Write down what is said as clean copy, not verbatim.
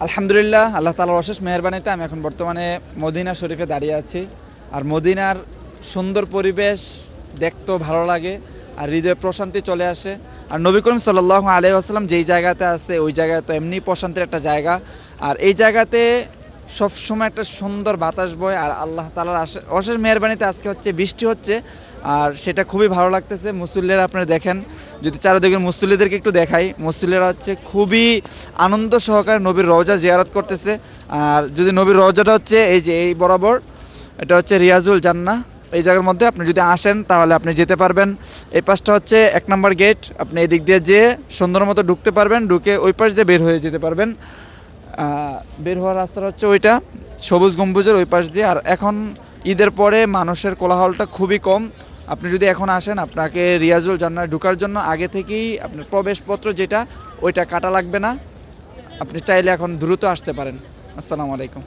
আলহামদুলিল্লাহ, আল্লাহ তাআলার অশেষ মেহেরবানিতে আমি এখন বর্তমানে মদিনা শরীফে দাঁড়িয়ে আছি। আর মদিনার সুন্দর পরিবেশ দেখতেও ভালো লাগে, আর হৃদয়ে প্রশান্তি চলে আসে। আর নবী করিম সাল্লাল্লাহু আলাইহি ওয়াসাল্লাম যেই জায়গাতে আছে ওই জায়গায় তো এমনি প্রশান্তির একটা জায়গা। আর এই জায়গাতে সবসময় একটা সুন্দর বাতাস বয়, আর আল্লাহ তাআলার অশেষ মেহেরবানিতে আজকে হচ্ছে বৃষ্টি হচ্ছে। আর সেটা খুবই ভালো লাগতেছে। মুসল্লিরা আপনারা দেখেন, যদি চারিদিকে মুসল্লিদেরকে একটু দেখাই, মুসল্লিরা হচ্ছে খুবই আনন্দ সহকারে নবীর রওজা জিয়ারত করতেছে। আর যদি নবীর রওজাটা হচ্ছে এই যে এই বরাবর, এটা হচ্ছে রিয়াজুল জান্নাহ। এই জায়গার মধ্যে আপনি যদি আসেন তাহলে আপনি যেতে পারবেন। এই পাশটা হচ্ছে 1 নম্বর গেট, আপনি এদিক দিয়ে যেয়ে সুন্দর মতো ঢুকতে পারবেন, ঢুকে ওই পাশ দিয়ে বের হয়ে যেতে পারবেন। বের হওয়ার রাস্তাটা হচ্ছে ওইটা, সবুজ গম্বুজের ওই পাশ দিয়ে। আর এখন ঈদের পরে মানুষের কোলাহলটা খুবই কম। আপনি যদি এখন আসেন, আপনাকে রিয়াজুল জান্নাহ ঢোকার জন্য আগে থেকেই আপনার প্রবেশপত্র যেটা, ওইটা কাটা লাগবে না। আপনি চাইলে এখন দ্রুত আসতে পারেন। আসসালামু আলাইকুম।